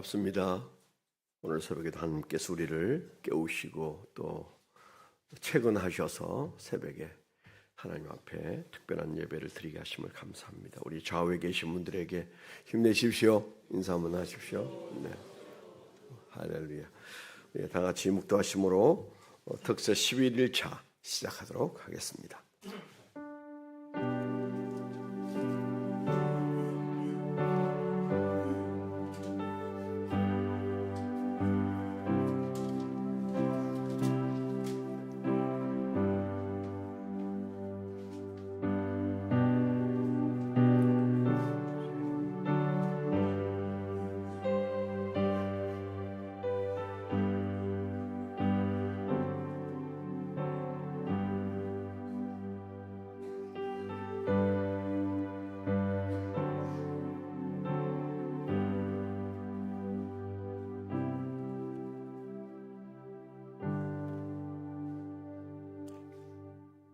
반갑습니다. 오늘 새벽에도 하나님께서 우리를 깨우시고 또 퇴근하셔서 새벽에 하나님 앞에 특별한 예배를 드리게 하심을 감사합니다. 우리 좌우에 계신 분들에게 힘내십시오. 인사 한번 하십시오. 네. 할렐루야. 우리 다 같이 묵도하심으로 특세 11일차 시작하도록 하겠습니다.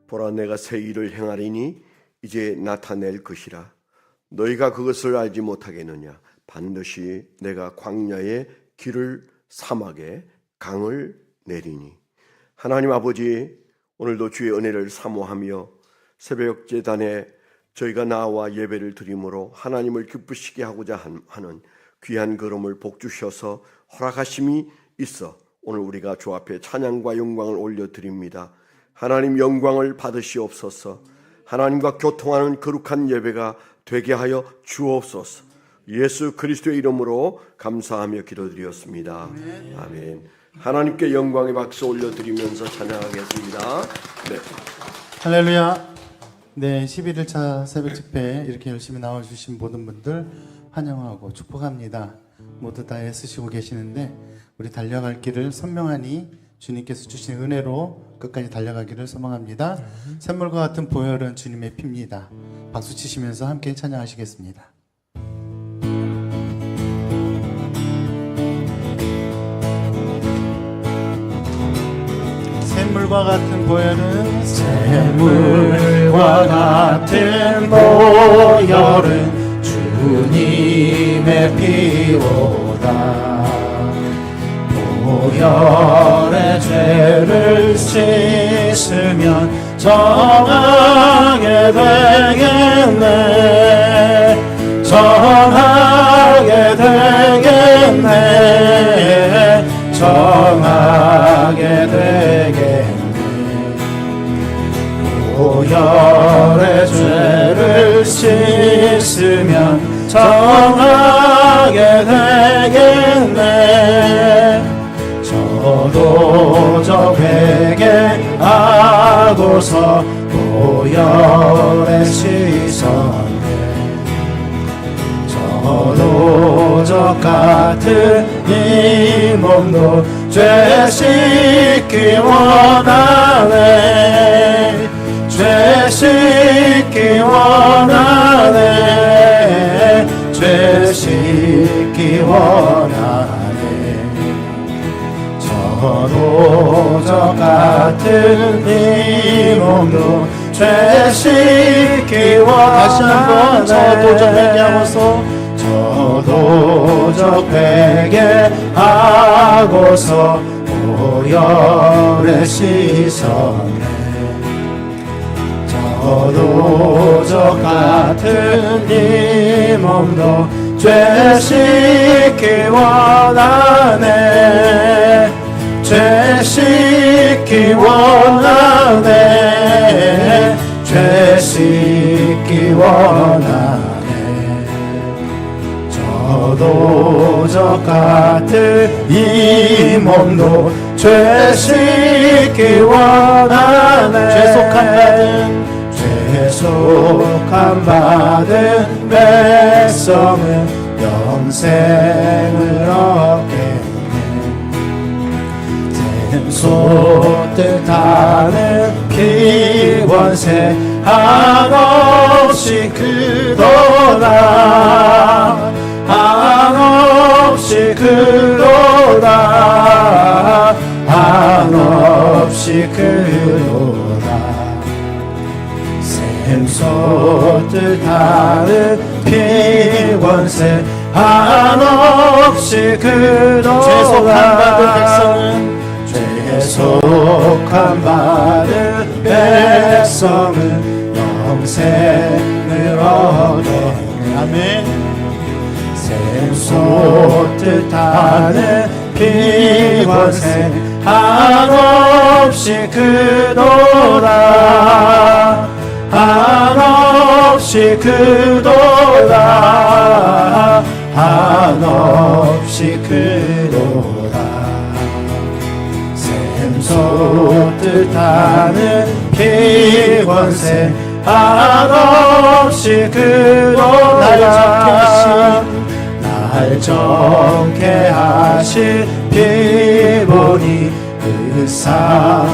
보라, 내가 새 일을 행하리니 이제 나타낼 것이라. 너희가 그것을 알지 못하겠느냐? 반드시 내가 광야에 길을, 사막에 강을 내리니. 하나님 아버지, 오늘도 주의 은혜를 사모하며 새벽 제단에 저희가 나와 예배를 드림으로 하나님을 기쁘시게 하고자 하는 귀한 걸음을 복주셔서 허락하심이 있어 오늘 우리가 주 앞에 찬양과 영광을 올려드립니다. 하나님 영광을 받으시옵소서. 하나님과 교통하는 거룩한 예배가 되게 하여 주옵소서. 예수 그리스도의 이름으로 감사하며 기도드렸습니다. 아멘. 하나님께 영광의 박수 올려드리면서 찬양하겠습니다. 네. 할렐루야. 네, 11일차 새벽 집회에 이렇게 열심히 나와주신 모든 분들 환영하고 축복합니다. 모두 다 애쓰시고 계시는데 우리 달려갈 길을 선명하니 주님께서 주신 은혜로 끝까지 달려가기를 소망합니다. 샘물과 같은 보혈은 주님의 피입니다. 박수 치시면서 함께 찬양하시겠습니다. 샘물과 같은 보혈은 샘물과 같은 보혈은 주님의 피로다. 보혈의 죄를 씻으면 정하게 되겠네. 정하게 되겠네. 정하게 되겠네. 보혈의 죄를 씻으면 정하게 되겠네. 저도 저 회개하고서 보혈에 씻었네. 저도 저 같은 이 몸도 죄 씻기 원하네. 죄 씻기 원하네. 죄 씻기 원하네. 저도 저 같은 이 몸도 죄 씻기 원하네. 다시 한번 저도 저 회개하고서 저도 저 회개하고서 보혈에 씻었네. 저도 저 같은 이 몸도 죄 씻기 원하네. 죄 씻기 원하네. 죄 씻기 원하네. 저도 저 같은 이 몸도 죄 씻기 원하네. 죄속함 받은 백성은 영생을 얻겠네. 샘솟듯 하는 피원세 한없이 크도다. 한없이 크도다. 한없이 크도다. 샘솟듯 하는 피원세 한없이 한없이 그도다 죄 속한 받은 백성은 죄에 속한 받은 백성은 영생을 얻어 아멘. 샘솟듯 하는 피관세 한없이 그도다 한없이 그도다 한없이 그도다 샘솟듯 하는 피관세 한없이 그도다 날 정케 하신 피보니 그 사랑하였네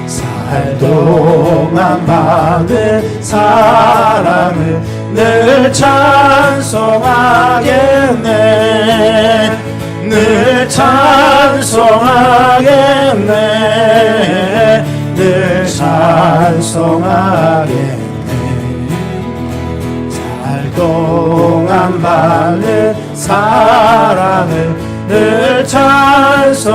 살 동안 받은 사랑을 늘 찬송하겠네 늘 찬송하겠네 늘 찬송하겠네 동안 받는 사랑을 늘 찬송하겠네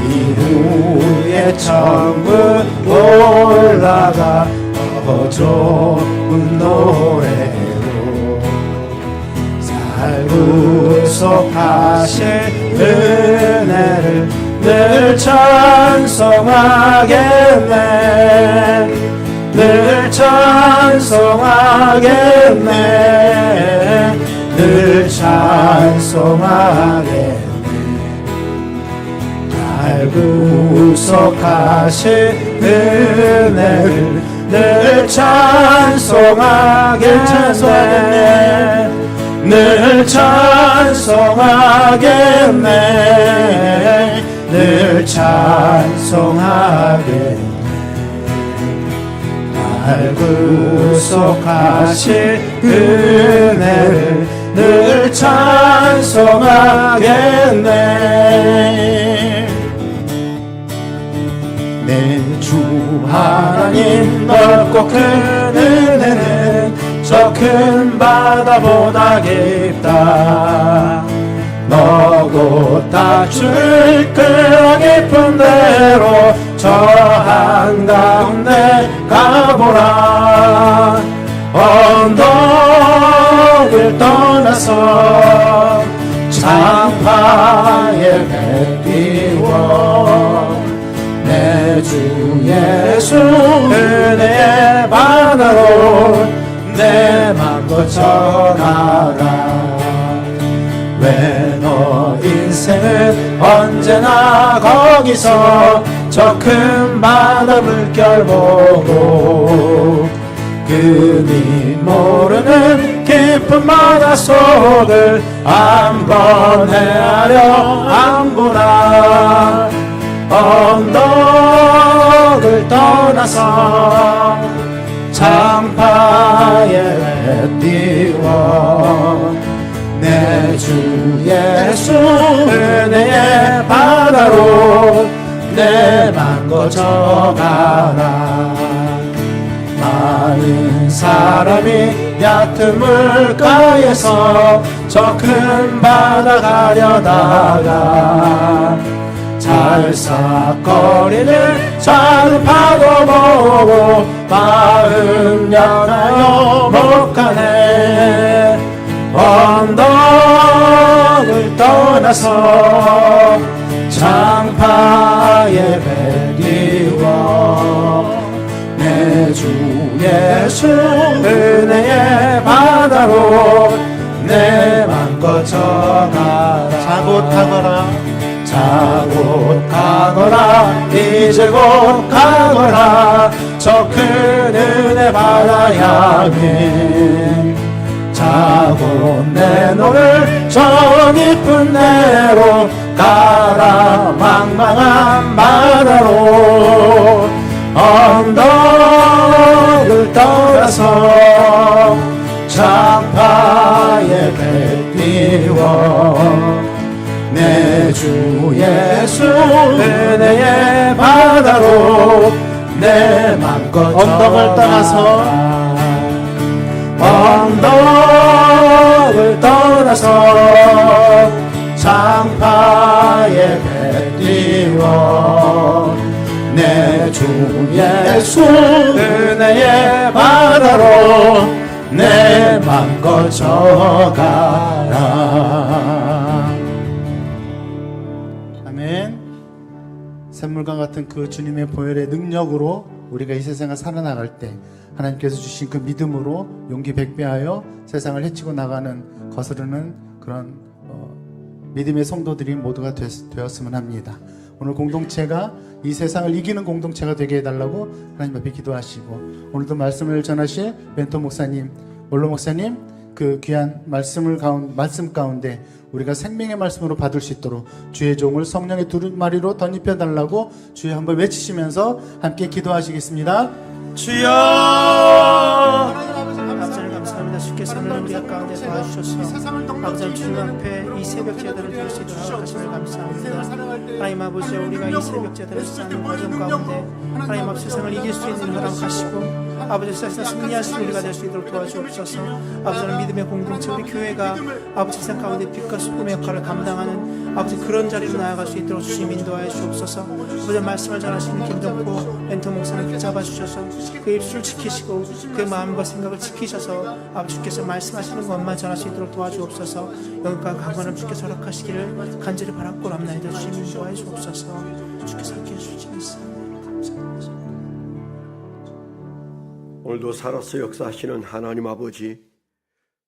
이후에 천국 올라가 더 좋은 노래로 살 구속하실 은혜를 늘 찬송하겠네 늘 찬송하겠네 늘 찬송하겠네 날 구속하신 은혜를 늘 찬송하겠네 늘 찬송하겠네 늘 찬송하겠네 날 구속하신 은혜를 늘 찬송하겠네 내 주 하나님 넓고 큰 은혜는 저 큰 바다보다 깊다 너고 다줄 그 깊은 대로 저 한가운데 가보라 언덕을 떠나서 장파에 배 띄워 내 주 예수 은혜의 바다로 내 맘 거쳐나가 왜 너 인생은 언제나 거기서 저 큰 바다 물결 보고 그니 모르는 깊은 바다 속을 한번 헤아려 안 보나 언덕을 떠나서 장파에 띄워 내 주 예수 은혜의 바다로 내 맘 거쳐가라 많은 사람이 얕은 물가에서 저 큰 바다 가려다가 잘싹거리는 작은 파도 보고 마음 연하여 못 가네 언덕을 떠나서 장파에 배 띄워 내 주 예수 은혜의 바다로 내 맘 거쳐가라 자곧 가거라 자곧 가거라 이제 곧 가거라 저 큰 은혜 바다 향해 자곧 내 너를 저 깊은 데로 가라 망망한 바다로 언덕을 떠나서 장파에 배 띄워 내 주 예수 은혜의 바다로 내 맘껏 언덕을 떠나서 언덕을 떠나서 창파에 배 띄워 내 주 예수 은혜의 바다로 내 맘 거쳐가라. 아멘. 샘물과 같은 그 주님의 보혈의 능력으로 우리가 이 세상을 살아나갈 때 하나님께서 주신 그 믿음으로 용기 백배하여 세상을 헤치고 나가는 거스르는 그런 믿음의 성도들이 모두가 되었으면 합니다. 오늘 공동체가 이 세상을 이기는 공동체가 되게 해달라고 하나님 앞에 기도하시고, 오늘도 말씀을 전하실 멘토 목사님, 원로 목사님, 그 귀한 말씀 가운데 우리가 생명의 말씀으로 받을 수 있도록 주의 종을 성령의 두루마리로 덧입혀 달라고 주여 한번 외치시면서 함께 기도하시겠습니다. 주여 아버지를 감사합니다. 주께서 오늘 우리 가운데 도와주셔서 아버지 주님 앞에 이 새벽 제단을 드릴 수 있도록 하심을 감사합니다. 하나님 아버지, 우리가 이 새벽 제단을 쌓는 과정 가운데 하나님 앞 세상을 이길 수 있는 허락하시고 아버지 세상 승리하시는 우리가 될 수 있도록 도와주옵소서. 아버지는 믿음의 공동체 우리 교회가 아버지 세상 가운데 빛과 소금의 역할을 감당하는 아버지 그런 자리로 나아갈 수 있도록 주님 인도하여 주옵소서. 아버지 말씀을 전하시는 김동포 멘토 목사를 붙잡아 주셔서 그 입술을 지키시고 그 마음과 생각을 지키셔서 아버지 주께서 말씀하시는 것만 전할 수 있도록 도와주옵소서. 영과 강건을 주께서 허락하시기를 간절히 바랍고 랍나이다. 주님 인도하여 주옵소서. 주께서 함께해 주시옵소서. 오늘도 살아서 역사하시는 하나님 아버지,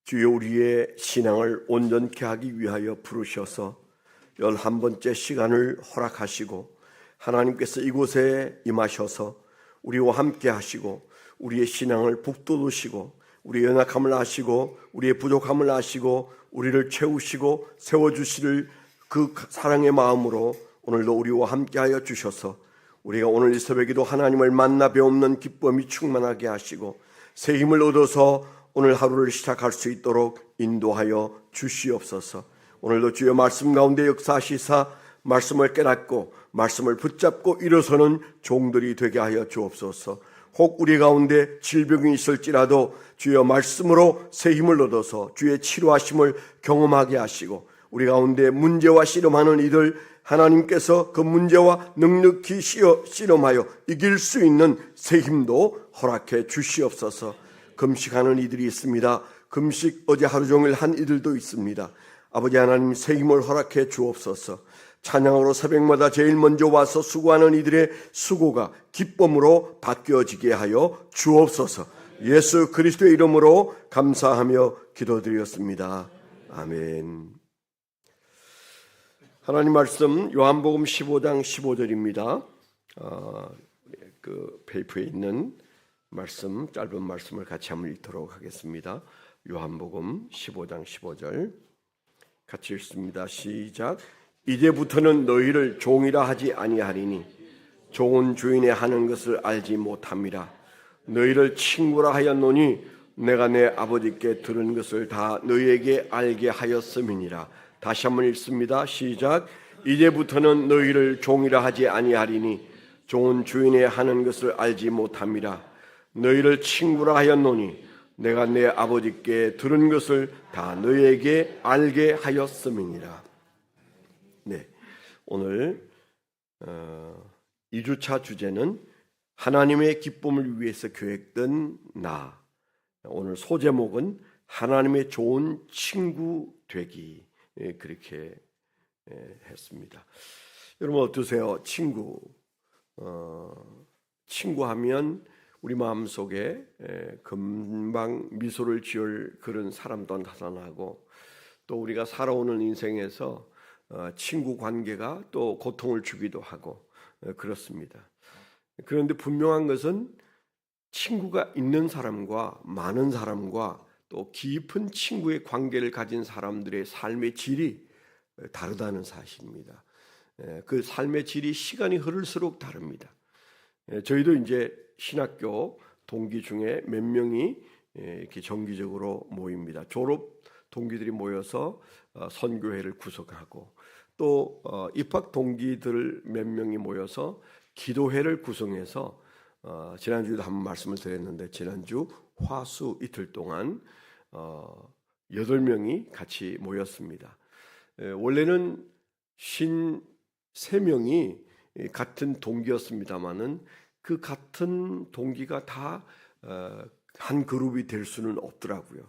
주여 우리의 신앙을 온전케 하기 위하여 부르셔서 11번째 시간을 허락하시고 하나님께서 이곳에 임하셔서 우리와 함께 하시고 우리의 신앙을 북돋우시고 우리의 연약함을 아시고 우리의 부족함을 아시고 우리를 채우시고 세워주시를 그 사랑의 마음으로 오늘도 우리와 함께하여 주셔서 우리가 오늘 이 새벽에도 하나님을 만나 배우는 기쁨이 충만하게 하시고 새 힘을 얻어서 오늘 하루를 시작할 수 있도록 인도하여 주시옵소서. 오늘도 주의 말씀 가운데 역사하시사 말씀을 깨닫고 말씀을 붙잡고 일어서는 종들이 되게 하여 주옵소서. 혹 우리 가운데 질병이 있을지라도 주의 말씀으로 새 힘을 얻어서 주의 치료하심을 경험하게 하시고 우리 가운데 문제와 씨름하는 이들 하나님께서 그 문제와 넉넉히 씨름하여 이길 수 있는 새 힘도 허락해 주시옵소서. 금식하는 이들이 있습니다. 금식 어제 하루 종일 한 이들도 있습니다. 아버지 하나님 새 힘을 허락해 주옵소서. 찬양으로 새벽마다 제일 먼저 와서 수고하는 이들의 수고가 기쁨으로 바뀌어지게 하여 주옵소서. 예수 그리스도의 이름으로 감사하며 기도드렸습니다. 아멘. 하나님 말씀 요한복음 15장 15절입니다. 그 페이퍼에 있는 말씀, 짧은 말씀을 같이 한번 읽도록 하겠습니다. 요한복음 15장 15절 같이 읽습니다. 시작. 이제부터는 너희를 종이라 하지 아니하리니 종은 주인의 하는 것을 알지 못함이라. 너희를 친구라 하였노니 내가 내 아버지께 들은 것을 다 너희에게 알게 하였음이니라. 다시 한번 읽습니다. 시작. 이제부터는 너희를 종이라 하지 아니하리니 종은 주인의 하는 것을 알지 못함이라. 너희를 친구라 하였노니 내가 내 아버지께 들은 것을 다 너희에게 알게 하였음이니라. 네, 오늘 2주차 주제는 하나님의 기쁨을 위해서 계획된 나. 오늘 소제목은 하나님의 좋은 친구 되기. 그렇게 했습니다. 여러분 어떠세요? 친구하면 우리 마음속에 금방 미소를 지을 그런 사람도 나타나고 또 우리가 살아오는 인생에서 친구 관계가 또 고통을 주기도 하고 그렇습니다. 그런데 분명한 것은 친구가 있는 사람과 많은 사람과 또 깊은 친구의 관계를 가진 사람들의 삶의 질이 다르다는 사실입니다. 그 삶의 질이 시간이 흐를수록 다릅니다. 저희도 이제 신학교 동기 중에 몇 명이 이렇게 정기적으로 모입니다. 졸업 동기들이 모여서 선교회를 구성하고 또 입학 동기들 몇 명이 모여서 기도회를 구성해서 지난주에도 한번 말씀을 드렸는데 지난주 화수 이틀 동안 8명이 같이 모였습니다. 원래는 53명이 같은 동기였습니다마는 그 같은 동기가 다 한 그룹이 될 수는 없더라고요.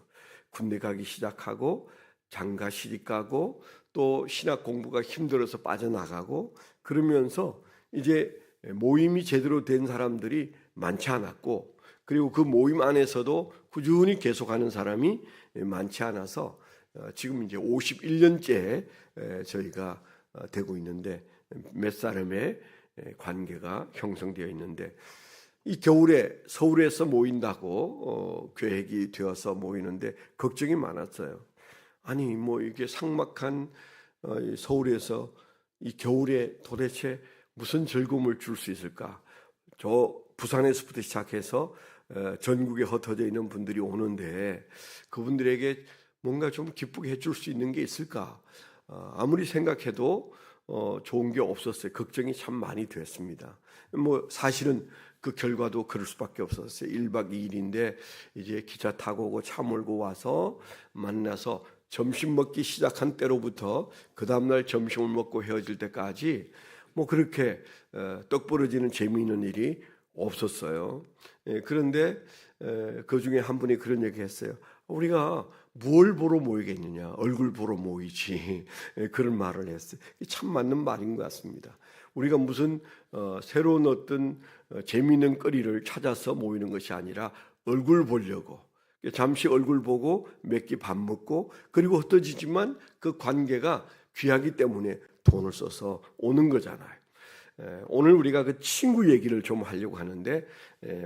군대 가기 시작하고 장가 시집 가고 또 신학 공부가 힘들어서 빠져나가고 그러면서 이제 모임이 제대로 된 사람들이 많지 않았고 그리고 그 모임 안에서도 꾸준히 계속하는 사람이 많지 않아서 지금 이제 51년째 저희가 되고 있는데 몇 사람의 관계가 형성되어 있는데 이 겨울에 서울에서 모인다고 계획이 되어서 모이는데 걱정이 많았어요. 아니 뭐 이게 삭막한 서울에서 이 겨울에 도대체 무슨 즐거움을 줄 수 있을까? 저 부산에서부터 시작해서 전국에 흩어져 있는 분들이 오는데 그분들에게 뭔가 좀 기쁘게 해줄 수 있는 게 있을까? 아무리 생각해도 좋은 게 없었어요. 걱정이 참 많이 됐습니다. 뭐 사실은 그 결과도 그럴 수밖에 없었어요. 1박 2일인데 이제 기차 타고 오고 차 몰고 와서 만나서 점심 먹기 시작한 때로부터 그 다음날 점심을 먹고 헤어질 때까지 뭐 그렇게 떡 부러지는 재미있는 일이 없었어요. 그런데 그 중에 한 분이 그런 얘기 했어요. 우리가 뭘 보러 모이겠느냐, 얼굴 보러 모이지. 그런 말을 했어요. 참 맞는 말인 것 같습니다. 우리가 무슨 새로운 어떤 재미있는 거리를 찾아서 모이는 것이 아니라 얼굴 보려고 잠시 얼굴 보고 몇 끼 밥 먹고 그리고 흩어지지만 그 관계가 귀하기 때문에 돈을 써서 오는 거잖아요. 오늘 우리가 그 친구 얘기를 좀 하려고 하는데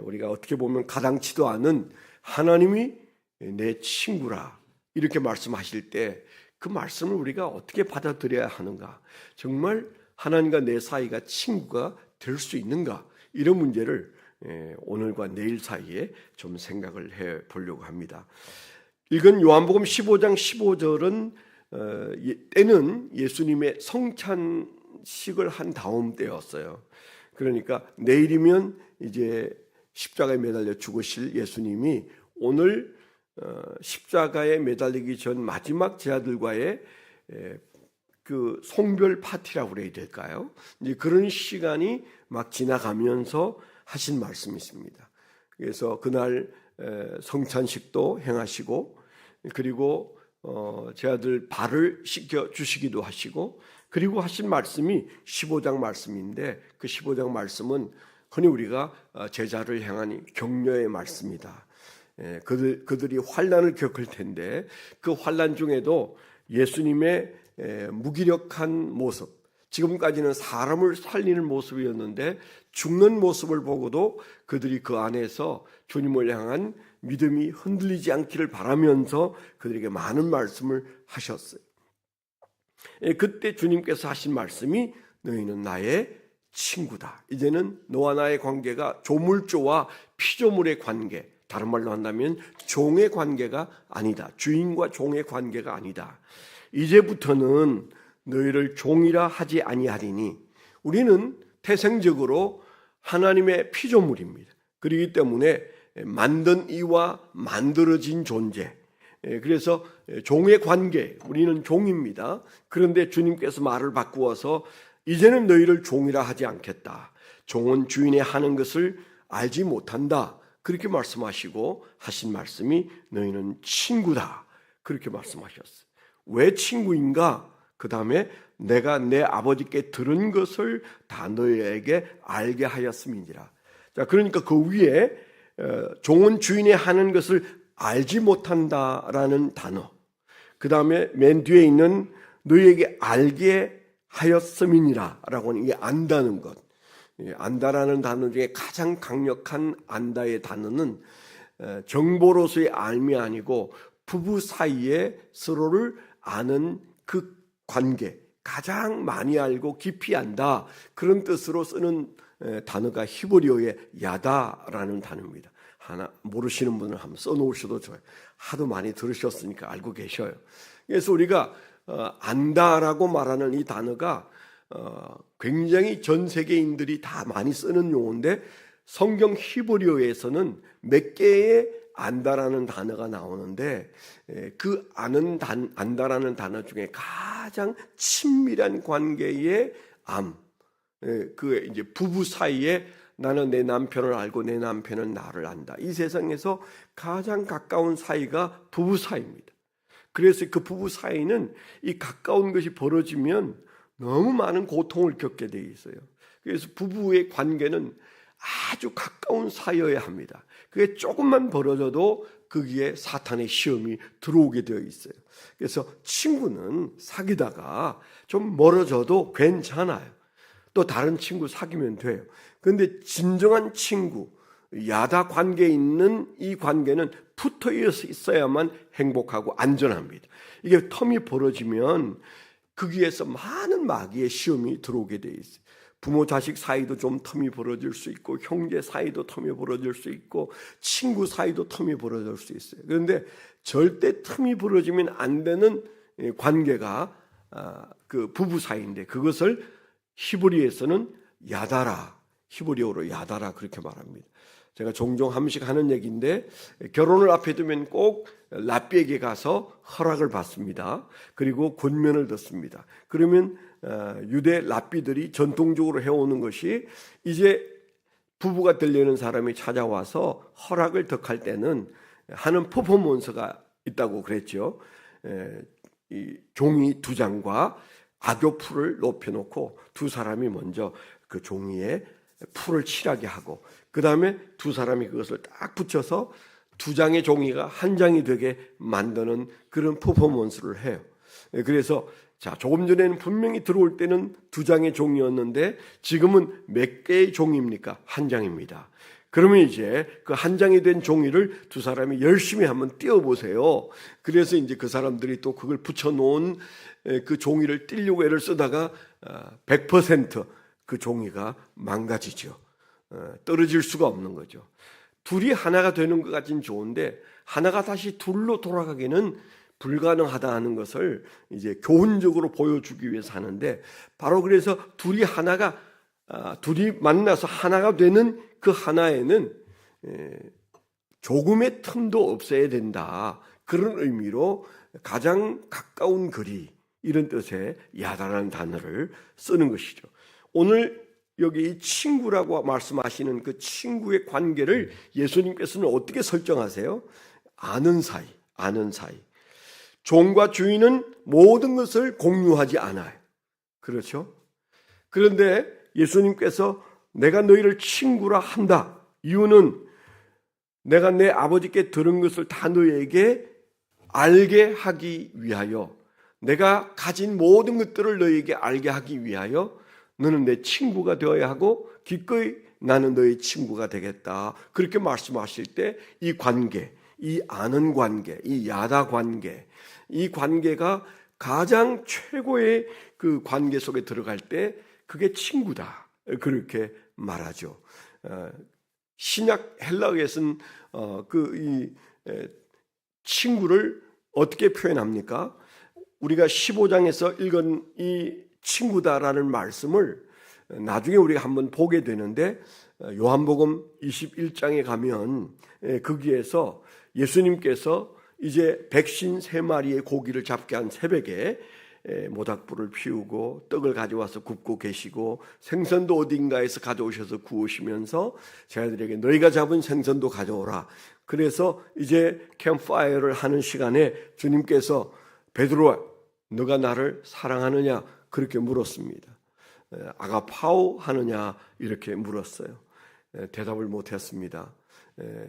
우리가 어떻게 보면 가당치도 않은 하나님이 내 친구라 이렇게 말씀하실 때 그 말씀을 우리가 어떻게 받아들여야 하는가, 정말 하나님과 내 사이가 친구가 될 수 있는가, 이런 문제를 오늘과 내일 사이에 좀 생각을 해 보려고 합니다. 읽은 요한복음 15장 15절은 때는 예수님의 성찬식을 한 다음 때였어요. 그러니까 내일이면 이제 십자가에 매달려 죽으실 예수님이 오늘 십자가에 매달리기 전 마지막 제자들과의 그 송별 파티라고 그래야 될까요? 이제 그런 시간이 막 지나가면서 하신 말씀이 있습니다. 그래서 그날 성찬식도 행하시고 그리고 제자들 발을 씻겨 주시기도 하시고 그리고 하신 말씀이 15장 말씀인데 그 15장 말씀은 흔히 우리가 제자를 향한 격려의 말씀이다. 그들이 환난을 겪을 텐데 그 환난 중에도 예수님의 무기력한 모습, 지금까지는 사람을 살리는 모습이었는데 죽는 모습을 보고도 그들이 그 안에서 주님을 향한 믿음이 흔들리지 않기를 바라면서 그들에게 많은 말씀을 하셨어요. 그때 주님께서 하신 말씀이 너희는 나의 친구다. 이제는 너와 나의 관계가 조물주와 피조물의 관계, 다른 말로 한다면 종의 관계가 아니다. 주인과 종의 관계가 아니다. 이제부터는 너희를 종이라 하지 아니하리니, 우리는 태생적으로 하나님의 피조물입니다. 그렇기 때문에 만든 이와 만들어진 존재, 그래서 종의 관계, 우리는 종입니다. 그런데 주님께서 말을 바꾸어서 이제는 너희를 종이라 하지 않겠다. 종은 주인의 하는 것을 알지 못한다. 그렇게 말씀하시고 하신 말씀이 너희는 친구다. 그렇게 말씀하셨어요. 왜 친구인가? 그 다음에 내가 내 아버지께 들은 것을 다 너희에게 알게 하였음이니라. 자, 그러니까 그 위에 종은 주인의 하는 것을 알지 못한다라는 단어, 그 다음에 맨 뒤에 있는 너희에게 알게 하였음이니라 라고 하는, 이게 안다는 것, 안다라는 단어 중에 가장 강력한 안다의 단어는 정보로서의 알미 아니고 부부 사이에 서로를 아는 그 관계, 가장 많이 알고 깊이 안다, 그런 뜻으로 쓰는 단어가 히브리어의 야다라는 단어입니다. 하나 모르시는 분은 한번 써놓으셔도 좋아요. 하도 많이 들으셨으니까 알고 계셔요. 그래서 우리가 안다라고 말하는 이 단어가 굉장히 전 세계인들이 다 많이 쓰는 용어인데 성경 히브리어에서는 몇 개의 안다라는 단어가 나오는데 그 안다라는 단어 중에 가장 친밀한 관계의 그 이제 부부 사이에 나는 내 남편을 알고 내 남편은 나를 안다. 이 세상에서 가장 가까운 사이가 부부 사이입니다. 그래서 그 부부 사이는 이 가까운 것이 벌어지면 너무 많은 고통을 겪게 돼 있어요. 그래서 부부의 관계는 아주 가까운 사이여야 합니다. 그게 조금만 벌어져도 거기에 사탄의 시험이 들어오게 되어 있어요. 그래서 친구는 사귀다가 좀 멀어져도 괜찮아요. 또 다른 친구 사귀면 돼요. 그런데 진정한 친구, 야다 관계에 있는 이 관계는 붙어 있어야만 행복하고 안전합니다. 이게 텀이 벌어지면 거기에서 많은 마귀의 시험이 들어오게 돼 있어요. 부모 자식 사이도 좀 텀이 벌어질 수 있고, 형제 사이도 텀이 벌어질 수 있고, 친구 사이도 텀이 벌어질 수 있어요. 그런데 절대 틈이 벌어지면 안 되는 관계가 그 부부 사이인데, 그것을 히브리에서는 야다라, 히브리어로 야다라 그렇게 말합니다. 제가 종종 한 번씩 하는 얘기인데, 결혼을 앞에 두면 꼭 랍비에게 가서 허락을 받습니다. 그리고 권면을 듣습니다. 그러면 유대 랍비들이 전통적으로 해오는 것이, 이제 부부가 되려는 사람이 찾아와서 허락을 덕할 때는 하는 퍼포먼스가 있다고 그랬죠. 이 종이 2장과 악교풀을 높여놓고 두 사람이 먼저 그 종이에 풀을 칠하게 하고, 그 다음에 두 사람이 그것을 딱 붙여서 2장의 종이가 1장이 되게 만드는 그런 퍼포먼스를 해요. 그래서 조금 전에는 분명히 들어올 때는 2장의 종이었는데 지금은 몇 개의 종입니까? 1장입니다. 그러면 이제 그 1장이 된 종이를 두 사람이 열심히 한번 띄워보세요. 그래서 이제 그 사람들이 또 그걸 붙여놓은 그 종이를 띄려고 애를 쓰다가 100% 그 종이가 망가지죠. 떨어질 수가 없는 거죠. 둘이 하나가 되는 것 같진 좋은데 하나가 다시 둘로 돌아가기는 불가능하다는 것을 이제 교훈적으로 보여주기 위해서 하는데, 바로 그래서 둘이 만나서 하나가 되는 그 하나에는 조금의 틈도 없어야 된다. 그런 의미로 가장 가까운 거리, 이런 뜻의 야다라는 단어를 쓰는 것이죠. 오늘 여기 이 친구라고 말씀하시는 그 친구의 관계를 예수님께서는 어떻게 설정하세요? 아는 사이, 아는 사이. 종과 주인은 모든 것을 공유하지 않아요. 그렇죠? 그런데 예수님께서 내가 너희를 친구라 한다. 이유는 내가 내 아버지께 들은 것을 다 너희에게 알게 하기 위하여, 내가 가진 모든 것들을 너희에게 알게 하기 위하여 너는 내 친구가 되어야 하고 기꺼이 나는 너의 친구가 되겠다. 그렇게 말씀하실 때 이 관계, 이 아는 관계, 이 야다 관계, 이 관계가 가장 최고의 그 관계 속에 들어갈 때 그게 친구다. 그렇게 말하죠. 신약 헬라어에서는 이 친구를 어떻게 표현합니까? 우리가 15장에서 읽은 이 친구다라는 말씀을 나중에 우리가 한번 보게 되는데, 요한복음 21장에 가면 거기에서 예수님께서 이제 백신 3마리의 고기를 잡게 한 새벽에 모닥불을 피우고 떡을 가져와서 굽고 계시고 생선도 어딘가에서 가져오셔서 구우시면서 제자들에게 너희가 잡은 생선도 가져오라. 그래서 이제 캠프파이어를 하는 시간에 주님께서 베드로야, 너가 나를 사랑하느냐? 그렇게 물었습니다. 아가파오 하느냐? 이렇게 물었어요. 대답을 못했습니다.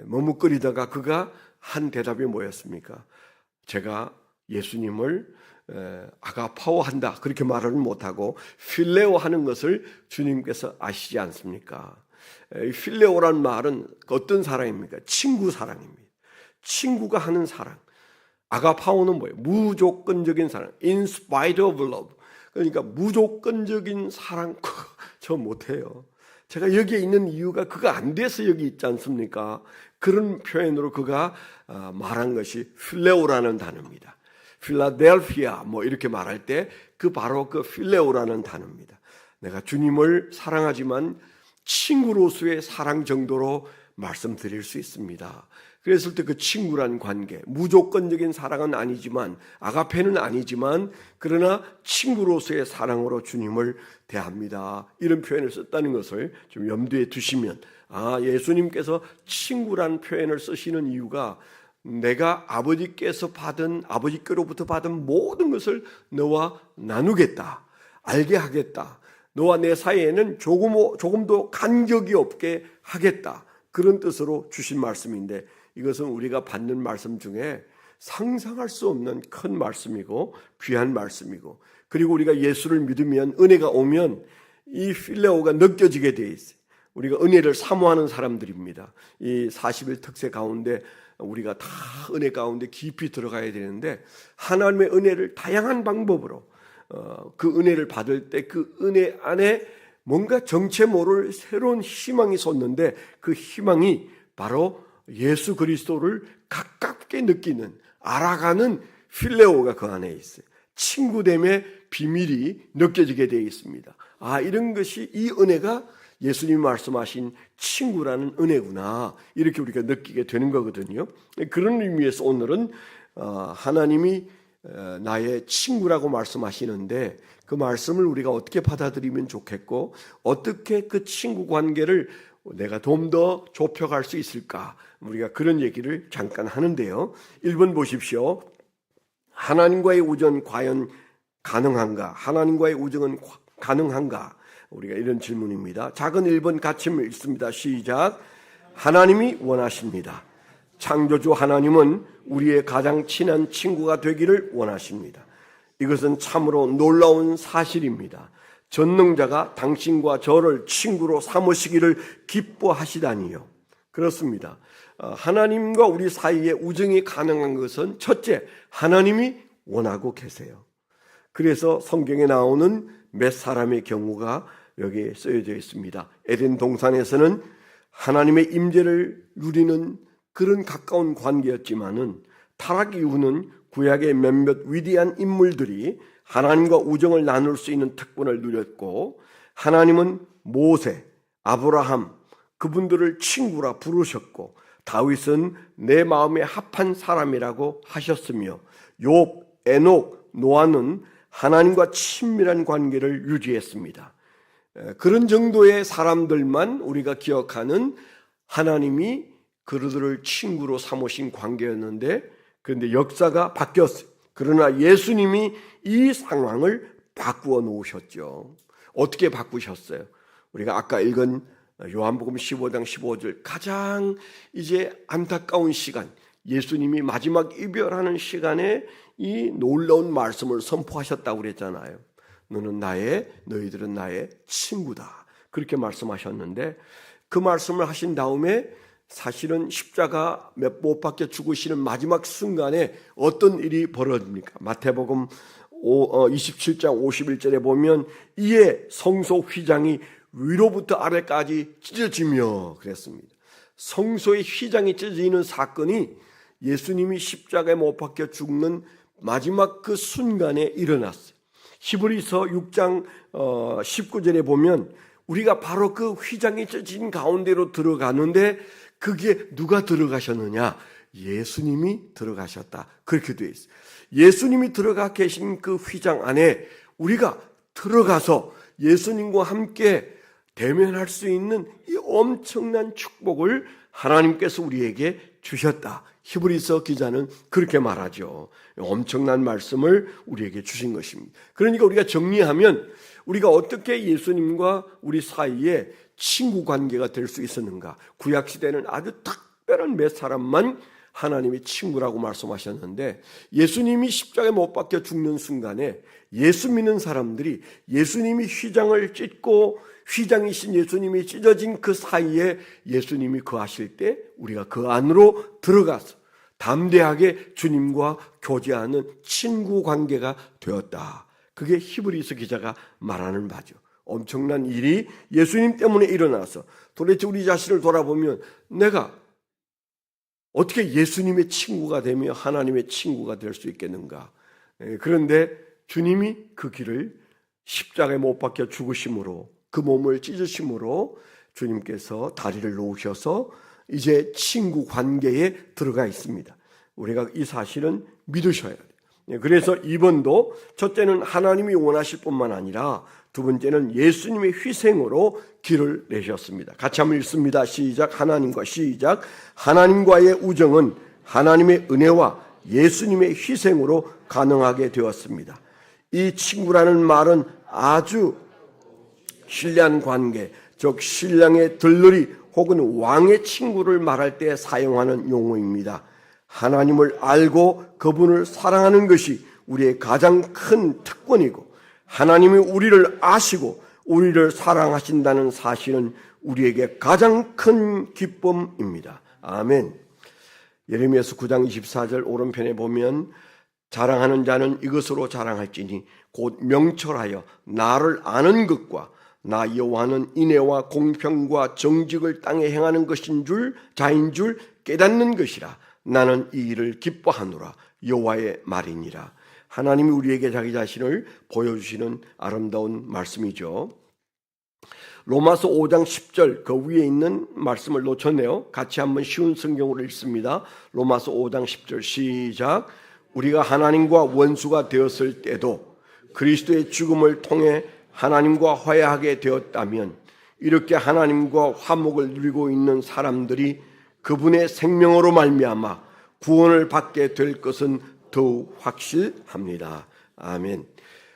머뭇거리다가 그가 한 대답이 뭐였습니까? 제가 예수님을 아가파오 한다 그렇게 말을 못하고 필레오 하는 것을 주님께서 아시지 않습니까? 필레오란 말은 어떤 사랑입니까? 친구 사랑입니다. 친구가 하는 사랑. 아가파오는 뭐예요? 무조건적인 사랑. In spite of love. 그러니까 무조건적인 사랑 저 못해요. 제가 여기에 있는 이유가 그거 안 돼서 여기 있지 않습니까? 그런 표현으로 그가 말한 것이 필레오라는 단어입니다. 필라델피아 뭐 이렇게 말할 때 그 바로 그 필레오라는 단어입니다. 내가 주님을 사랑하지만 친구로서의 사랑 정도로 말씀드릴 수 있습니다. 그랬을 때 그 친구란 관계, 무조건적인 사랑은 아니지만, 아가페는 아니지만, 그러나 친구로서의 사랑으로 주님을 대합니다. 이런 표현을 썼다는 것을 좀 염두에 두시면, 예수님께서 친구란 표현을 쓰시는 이유가 내가 아버지께로부터 받은 모든 것을 너와 나누겠다, 알게 하겠다, 너와 내 사이에는 조금도 간격이 없게 하겠다, 그런 뜻으로 주신 말씀인데, 이것은 우리가 받는 말씀 중에 상상할 수 없는 큰 말씀이고 귀한 말씀이고, 그리고 우리가 예수를 믿으면, 은혜가 오면 이 필레오가 느껴지게 돼 있어요. 우리가 은혜를 사모하는 사람들입니다. 이 40일 특세 가운데 우리가 다 은혜 가운데 깊이 들어가야 되는데, 하나님의 은혜를 다양한 방법으로 그 은혜를 받을 때 그 은혜 안에 뭔가 정체 모를 새로운 희망이 솟는데, 그 희망이 바로 예수 그리스도를 가깝게 느끼는, 알아가는 필레오가 그 안에 있어요. 친구됨의 비밀이 느껴지게 되어 있습니다. 이런 것이, 이 은혜가 예수님이 말씀하신 친구라는 은혜구나, 이렇게 우리가 느끼게 되는 거거든요. 그런 의미에서 오늘은 하나님이 나의 친구라고 말씀하시는데, 그 말씀을 우리가 어떻게 받아들이면 좋겠고, 어떻게 그 친구 관계를 내가 좀 더 좁혀갈 수 있을까, 우리가 그런 얘기를 잠깐 하는데요. 1번 보십시오. 하나님과의 우정은 과연 가능한가? 하나님과의 우정은 가능한가? 우리가 이런 질문입니다. 작은 1번 같이 읽습니다. 시작. 하나님이 원하십니다. 창조주 하나님은 우리의 가장 친한 친구가 되기를 원하십니다. 이것은 참으로 놀라운 사실입니다. 전능자가 당신과 저를 친구로 삼으시기를 기뻐하시다니요. 그렇습니다. 하나님과 우리 사이에 우정이 가능한 것은 첫째, 하나님이 원하고 계세요. 그래서 성경에 나오는 몇 사람의 경우가 여기에 쓰여져 있습니다. 에덴 동산에서는 하나님의 임재를 누리는 그런 가까운 관계였지만은, 타락 이후는 구약의 몇몇 위대한 인물들이 하나님과 우정을 나눌 수 있는 특권을 누렸고, 하나님은 모세, 아브라함, 그분들을 친구라 부르셨고, 다윗은 내 마음에 합한 사람이라고 하셨으며, 욥, 에녹, 노아는 하나님과 친밀한 관계를 유지했습니다. 그런 정도의 사람들만 우리가 기억하는 하나님이 그들을 친구로 삼으신 관계였는데, 그런데 역사가 바뀌었어요. 그러나 예수님이 이 상황을 바꾸어 놓으셨죠. 어떻게 바꾸셨어요? 우리가 아까 읽은 요한복음 15장 15절, 가장 이제 안타까운 시간, 예수님이 마지막 이별하는 시간에 이 놀라운 말씀을 선포하셨다고 그랬잖아요. 너희들은 나의 친구다, 그렇게 말씀하셨는데, 그 말씀을 하신 다음에 사실은 십자가 못 박혀 죽으시는 마지막 순간에 어떤 일이 벌어집니까? 마태복음 27장 51절에 보면, 이에 성소 휘장이 위로부터 아래까지 찢어지며 그랬습니다. 성소의 휘장이 찢어지는 사건이 예수님이 십자가에 못 박혀 죽는 마지막 그 순간에 일어났어요. 히브리서 6장 19절에 보면 우리가 바로 그 휘장이 찢어진 가운데로 들어가는데, 그게 누가 들어가셨느냐? 예수님이 들어가셨다, 그렇게 되어 있어요. 예수님이 들어가 계신 그 휘장 안에 우리가 들어가서 예수님과 함께 대면할 수 있는 이 엄청난 축복을 하나님께서 우리에게 주셨다. 히브리서 기자는 그렇게 말하죠. 엄청난 말씀을 우리에게 주신 것입니다. 그러니까 우리가 정리하면, 우리가 어떻게 예수님과 우리 사이에 친구 관계가 될 수 있었는가? 구약시대는 아주 특별한 몇 사람만 하나님이 친구라고 말씀하셨는데, 예수님이 십자가에 못 박혀 죽는 순간에 예수 믿는 사람들이 예수님이 휘장을 찢고 휘장이신 예수님이 찢어진 그 사이에 예수님이 거하실 때 우리가 그 안으로 들어가서 담대하게 주님과 교제하는 친구 관계가 되었다. 그게 히브리서 기자가 말하는 바죠. 엄청난 일이 예수님 때문에 일어나서 도대체 우리 자신을 돌아보면 내가 어떻게 예수님의 친구가 되며 하나님의 친구가 될 수 있겠는가? 그런데 주님이 그 길을 십자가에 못 박혀 죽으심으로, 그 몸을 찢으심으로 주님께서 다리를 놓으셔서 이제 친구 관계에 들어가 있습니다. 우리가 이 사실은 믿으셔야 돼요. 그래서 이번도 첫째는 하나님이 원하실 뿐만 아니라 두 번째는 예수님의 희생으로 길을 내셨습니다. 같이 한번 읽습니다. 시작. 하나님과의 우정은 하나님의 은혜와 예수님의 희생으로 가능하게 되었습니다. 이 친구라는 말은 아주 신뢰한 관계, 즉 신랑의 들러리 혹은 왕의 친구를 말할 때 사용하는 용어입니다. 하나님을 알고 그분을 사랑하는 것이 우리의 가장 큰 특권이고, 하나님이 우리를 아시고 우리를 사랑하신다는 사실은 우리에게 가장 큰 기쁨입니다. 아멘. 예레미야서 9장 24절 오른편에 보면 자랑하는 자는 이것으로 자랑할지니 곧 명철하여 나를 아는 것과 나 여호와는 인애와 공평과 정직을 땅에 행하는 것인 줄 자인 줄 깨닫는 것이라. 나는 이 일을 기뻐하노라. 여호와의 말이니라. 하나님이 우리에게 자기 자신을 보여주시는 아름다운 말씀이죠. 로마서 5장 10절 그 위에 있는 말씀을 놓쳤네요. 같이 한번 쉬운 성경으로 읽습니다. 로마서 5장 10절 시작. 우리가 하나님과 원수가 되었을 때도 그리스도의 죽음을 통해 하나님과 화해하게 되었다면 이렇게 하나님과 화목을 누리고 있는 사람들이 그분의 생명으로 말미암아 구원을 받게 될 것은 더욱 확실합니다. 아멘.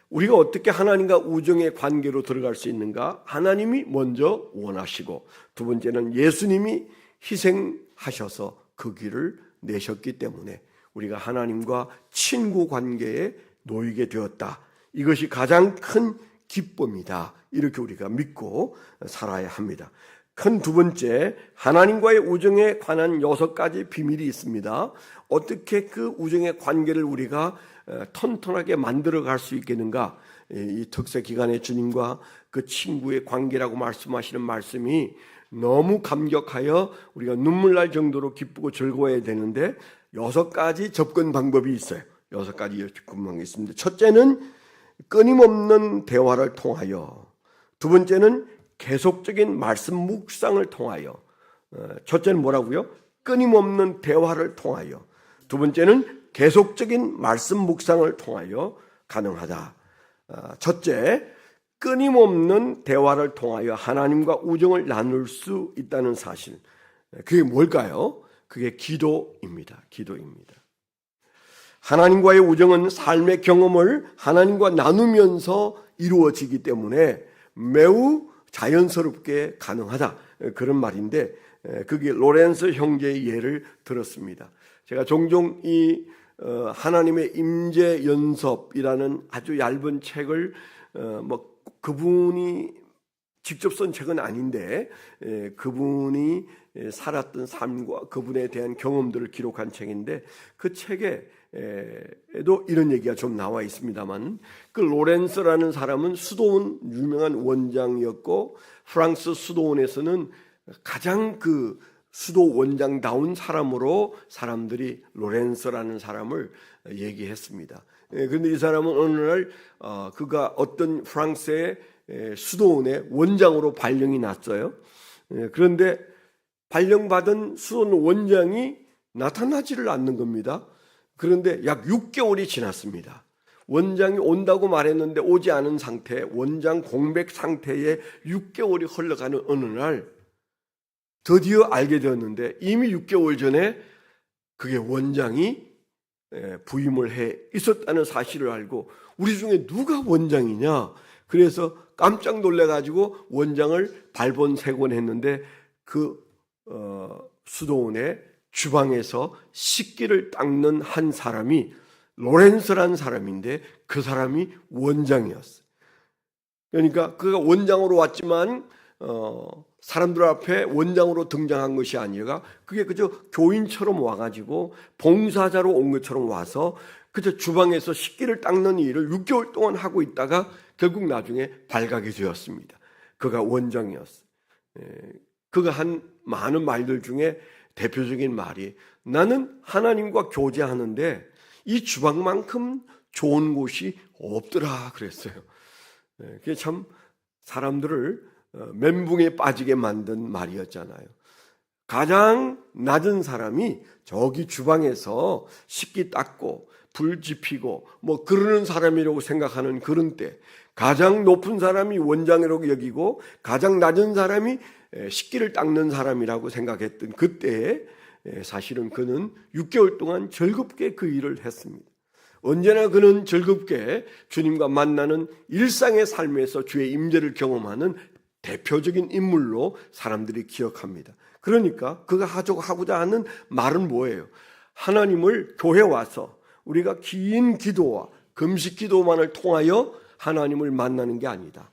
우리가 어떻게 하나님과 우정의 관계로 들어갈 수 있는가? 하나님이 먼저 원하시고, 두 번째는 예수님이 희생하셔서 그 길을 내셨기 때문에 우리가 하나님과 친구 관계에 놓이게 되었다. 이것이 가장 큰 기쁨이다. 이렇게 우리가 믿고 살아야 합니다. 큰 두 번째, 하나님과의 우정에 관한 6가지 비밀이 있습니다. 어떻게 그 우정의 관계를 우리가 튼튼하게 만들어 갈 수 있겠는가? 이 특세 기간에 주님과 그 친구의 관계라고 말씀하시는 말씀이 너무 감격하여 우리가 눈물 날 정도로 기쁘고 즐거워야 되는데 6가지 접근 방법이 있어요. 6가지 접근 방법이 있습니다. 첫째는 끊임없는 대화를 통하여, 두 번째는 계속적인 말씀 묵상을 통하여. 첫째는 뭐라고요? 끊임없는 대화를 통하여. 두 번째는 계속적인 말씀 묵상을 통하여 가능하다. 첫째, 끊임없는 대화를 통하여 하나님과 우정을 나눌 수 있다는 사실. 그게 뭘까요? 그게 기도입니다. 기도입니다. 하나님과의 우정은 삶의 경험을 하나님과 나누면서 이루어지기 때문에 매우 자연스럽게 가능하다. 그런 말인데, 그게 로렌스 형제의 예를 들었습니다. 제가 종종 이 하나님의 임재 연섭이라는 아주 얇은 책을 그분이 직접 쓴 책은 아닌데 그분이 살았던 삶과 그분에 대한 경험들을 기록한 책인데, 그 책에도 이런 얘기가 좀 나와 있습니다만, 그 로렌스라는 사람은 수도원 유명한 원장이었고 프랑스 수도원에서는 가장 그 수도 원장다운 사람으로 사람들이 로렌스라는 사람을 얘기했습니다. 그런데 이 사람은 어느 날 그가 어떤 프랑스의 수도원의 원장으로 발령이 났어요. 그런데 발령받은 수도원 원장이 나타나지를 않는 겁니다. 그런데 약 6개월이 지났습니다. 원장이 온다고 말했는데 오지 않은 상태, 원장 공백 상태에 6개월이 흘러가는 어느 날 드디어 알게 되었는데, 이미 6개월 전에 그게 원장이 부임을 해 있었다는 사실을 알고, 우리 중에 누가 원장이냐? 그래서 깜짝 놀래가지고 원장을 발본색원했는데 그 수도원의 주방에서 식기를 닦는 한 사람이 로렌스라는 사람인데, 그 사람이 원장이었어요. 그러니까 그가 원장으로 왔지만 사람들 앞에 원장으로 등장한 것이 아니라 그게 그저 교인처럼 와가지고 봉사자로 온 것처럼 와서 그저 주방에서 식기를 닦는 일을 6개월 동안 하고 있다가 결국 나중에 발각이 되었습니다. 그가 원장이었어요. 그가 한 많은 말들 중에 대표적인 말이, 나는 하나님과 교제하는데 이 주방만큼 좋은 곳이 없더라 그랬어요. 그게 참 사람들을 멘붕에 빠지게 만든 말이었잖아요. 가장 낮은 사람이 저기 주방에서 식기 닦고 불 지피고 뭐 그러는 사람이라고 생각하는 그런 때, 가장 높은 사람이 원장이라고 여기고 가장 낮은 사람이 식기를 닦는 사람이라고 생각했던 그때에 사실은 그는 6개월 동안 즐겁게 그 일을 했습니다. 언제나 그는 즐겁게 주님과 만나는 일상의 삶에서 주의 임재를 경험하는 대표적인 인물로 사람들이 기억합니다. 그러니까 그가 하고자 하는 말은 뭐예요? 하나님을 교회 와서 우리가 긴 기도와 금식 기도만을 통하여 하나님을 만나는 게 아니다.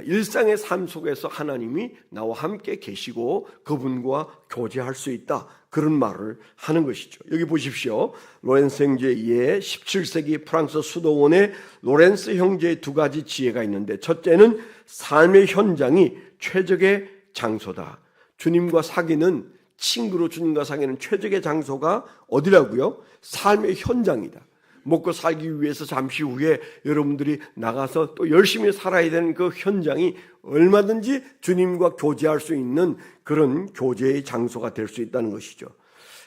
일상의 삶 속에서 하나님이 나와 함께 계시고 그분과 교제할 수 있다. 그런 말을 하는 것이죠. 여기 보십시오. 로렌스 형제의 17세기 프랑스 수도원의 로렌스 형제의 두 가지 지혜가 있는데, 첫째는 삶의 현장이 최적의 장소다. 주님과 사귀는, 친구로 주님과 사귀는 최적의 장소가 어디라고요? 삶의 현장이다. 먹고 살기 위해서 잠시 후에 여러분들이 나가서 또 열심히 살아야 되는 그 현장이 얼마든지 주님과 교제할 수 있는 그런 교제의 장소가 될 수 있다는 것이죠.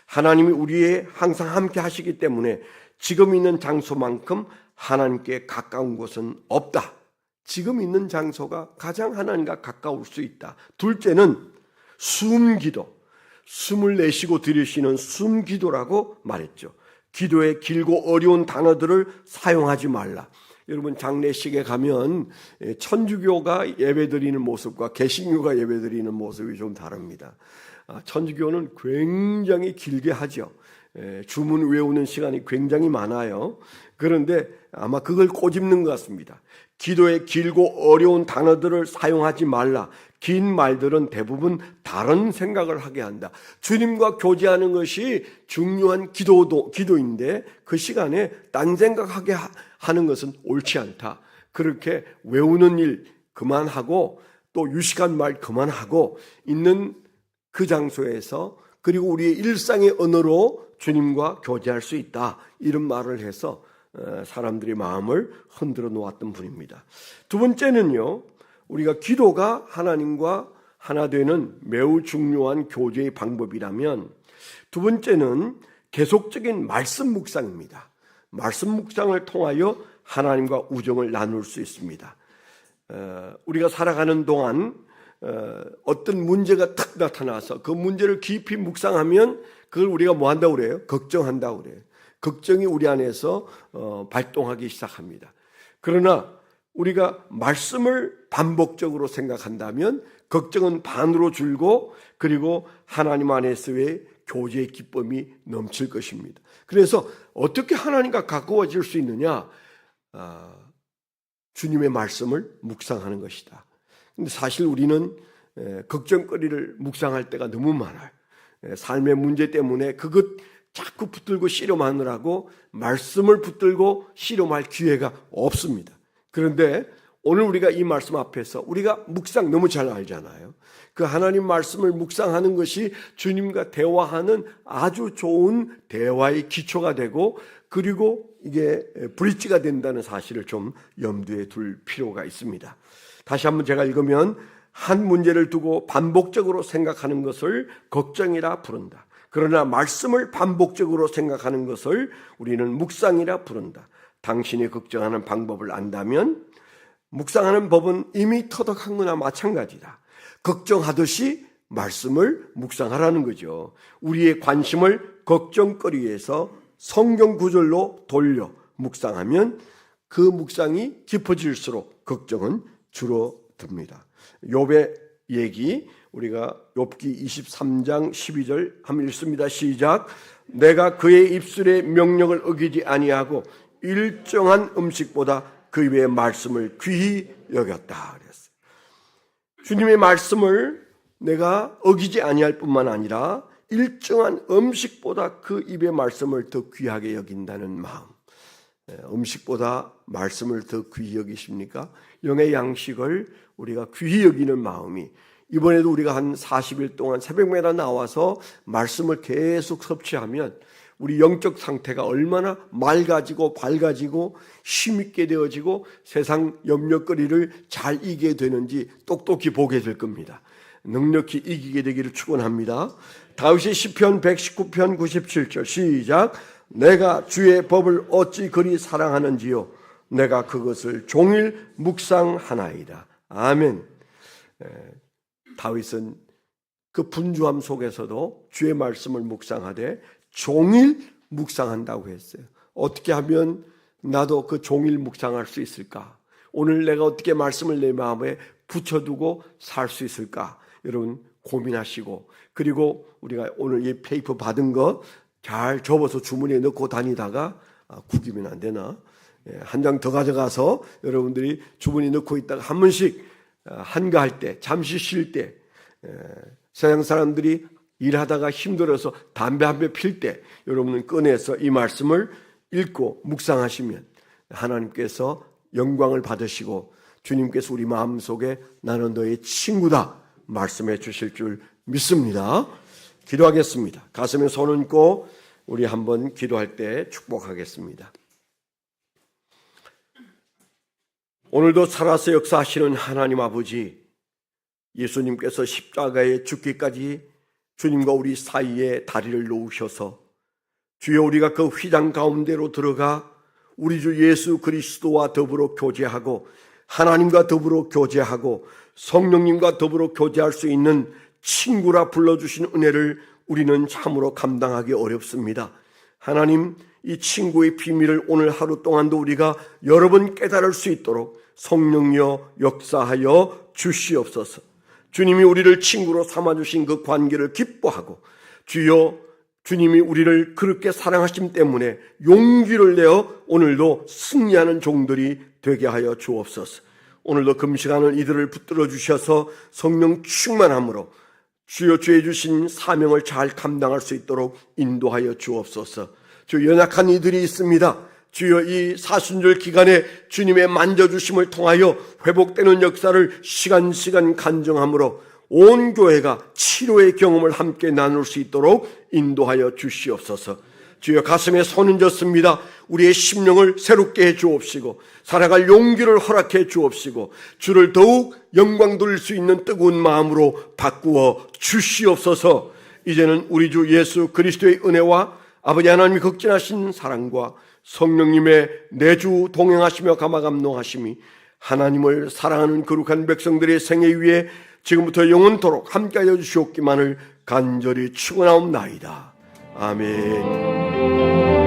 하나님이 우리의 항상 함께 하시기 때문에 지금 있는 장소만큼 하나님께 가까운 곳은 없다. 지금 있는 장소가 가장 하나님과 가까울 수 있다. 둘째는 숨기도, 숨을 내쉬고 들으시는 숨기도라고 말했죠. 기도에 길고 어려운 단어들을 사용하지 말라. 여러분, 장례식에 가면 천주교가 예배드리는 모습과 개신교가 예배드리는 모습이 좀 다릅니다. 천주교는 굉장히 길게 하죠. 주문 외우는 시간이 굉장히 많아요. 그런데 아마 그걸 꼬집는 것 같습니다. 기도에 길고 어려운 단어들을 사용하지 말라. 긴 말들은 대부분 다른 생각을 하게 한다. 주님과 교제하는 것이 중요한 기도인데 그 시간에 딴 생각하게 하는 것은 옳지 않다. 그렇게 외우는 일 그만하고 또 유식한 말 그만하고 있는 그 장소에서, 그리고 우리의 일상의 언어로 주님과 교제할 수 있다. 이런 말을 해서 사람들의 마음을 흔들어 놓았던 분입니다. 두 번째는요, 우리가 기도가 하나님과 하나 되는 매우 중요한 교제의 방법이라면, 두 번째는 계속적인 말씀 묵상입니다. 말씀 묵상을 통하여 하나님과 우정을 나눌 수 있습니다. 우리가 살아가는 동안 어떤 문제가 탁 나타나서 그 문제를 깊이 묵상하면 그걸 우리가 뭐 한다고 그래요? 걱정한다고 그래요. 걱정이 우리 안에서 발동하기 시작합니다. 그러나 우리가 말씀을 반복적으로 생각한다면 걱정은 반으로 줄고, 그리고 하나님 안에서의 교제의 기쁨이 넘칠 것입니다. 그래서 어떻게 하나님과 가까워질 수 있느냐? 주님의 말씀을 묵상하는 것이다. 근데 사실 우리는 걱정거리를 묵상할 때가 너무 많아요. 삶의 문제 때문에 그것 자꾸 붙들고 씨름하느라고 말씀을 붙들고 씨름할 기회가 없습니다. 그런데 오늘 우리가 이 말씀 앞에서 우리가 묵상 너무 잘 알잖아요. 그 하나님 말씀을 묵상하는 것이 주님과 대화하는 아주 좋은 대화의 기초가 되고, 그리고 이게 브릿지가 된다는 사실을 좀 염두에 둘 필요가 있습니다. 다시 한번 제가 읽으면, 한 문제를 두고 반복적으로 생각하는 것을 걱정이라 부른다. 그러나 말씀을 반복적으로 생각하는 것을 우리는 묵상이라 부른다. 당신이 걱정하는 방법을 안다면 묵상하는 법은 이미 터득한 거나 마찬가지다. 걱정하듯이 말씀을 묵상하라는 거죠. 우리의 관심을 걱정거리에서 성경 구절로 돌려 묵상하면 그 묵상이 깊어질수록 걱정은 줄어듭니다. 욥의 얘기, 우리가 욥기 23장 12절 한번 읽습니다. 시작. 내가 그의 입술의 명령을 어기지 아니하고 일정한 음식보다 그 입의 말씀을 귀히 여겼다 그랬어요. 주님의 말씀을 내가 어기지 아니할 뿐만 아니라 일정한 음식보다 그 입의 말씀을 더 귀하게 여긴다는 마음. 음식보다 말씀을 더 귀히 여기십니까? 영의 양식을 우리가 귀히 여기는 마음이, 이번에도 우리가 한 40일 동안 새벽마다 나와서 말씀을 계속 섭취하면 우리 영적 상태가 얼마나 맑아지고 밝아지고 힘있게 되어지고 세상 염려거리를 잘 이기게 되는지 똑똑히 보게 될 겁니다. 능력히 이기게 되기를 축원합니다. 다윗의 시편 119편 97절 시작. 내가 주의 법을 어찌 그리 사랑하는지요 내가 그것을 종일 묵상하나이다. 아멘. 다윗은 그 분주함 속에서도 주의 말씀을 묵상하되 종일 묵상한다고 했어요. 어떻게 하면 나도 그 종일 묵상할 수 있을까? 오늘 내가 어떻게 말씀을 내 마음에 붙여두고 살 수 있을까? 여러분 고민하시고, 그리고 우리가 오늘 이 페이퍼 받은 거 잘 접어서 주머니에 넣고 다니다가 구기면 안 되나? 한 장 더 가져가서 여러분들이 주머니에 넣고 있다가 한 번씩 한가할 때, 잠시 쉴 때, 세상 사람들이 일하다가 힘들어서 담배 한 배 필 때 여러분은 꺼내서 이 말씀을 읽고 묵상하시면 하나님께서 영광을 받으시고 주님께서 우리 마음속에 나는 너의 친구다 말씀해 주실 줄 믿습니다. 기도하겠습니다. 가슴에 손 얹고 우리 한번 기도할 때 축복하겠습니다. 오늘도 살아서 역사하시는 하나님 아버지, 예수님께서 십자가에 죽기까지 주님과 우리 사이에 다리를 놓으셔서 주여 우리가 그 휘장 가운데로 들어가 우리 주 예수 그리스도와 더불어 교제하고 하나님과 더불어 교제하고 성령님과 더불어 교제할 수 있는 친구라 불러주신 은혜를 우리는 참으로 감당하기 어렵습니다. 하나님, 이 친구의 비밀을 오늘 하루 동안도 우리가 여러 번 깨달을 수 있도록 성령여 역사하여 주시옵소서. 주님이 우리를 친구로 삼아주신 그 관계를 기뻐하고 주여 주님이 우리를 그렇게 사랑하심 때문에 용기를 내어 오늘도 승리하는 종들이 되게 하여 주옵소서. 오늘도 금식하는 이들을 붙들어 주셔서 성령 충만함으로 주여 주의 주신 사명을 잘 감당할 수 있도록 인도하여 주옵소서. 주 연약한 이들이 있습니다. 주여 이 사순절 기간에 주님의 만져주심을 통하여 회복되는 역사를 시간 간증함으로 온 교회가 치료의 경험을 함께 나눌 수 있도록 인도하여 주시옵소서. 주여 가슴에 손 얹었습니다. 우리의 심령을 새롭게 해 주옵시고 살아갈 용기를 허락해 주옵시고 주를 더욱 영광 돌릴 수 있는 뜨거운 마음으로 바꾸어 주시옵소서. 이제는 우리 주 예수 그리스도의 은혜와 아버지 하나님이 극진하신 사랑과 성령님의 내주 동행하시며 감화감동하심이 하나님을 사랑하는 거룩한 백성들의 생애 위에 지금부터 영원토록 함께하여 주시옵기만을 간절히 축원하옵나이다. 아멘.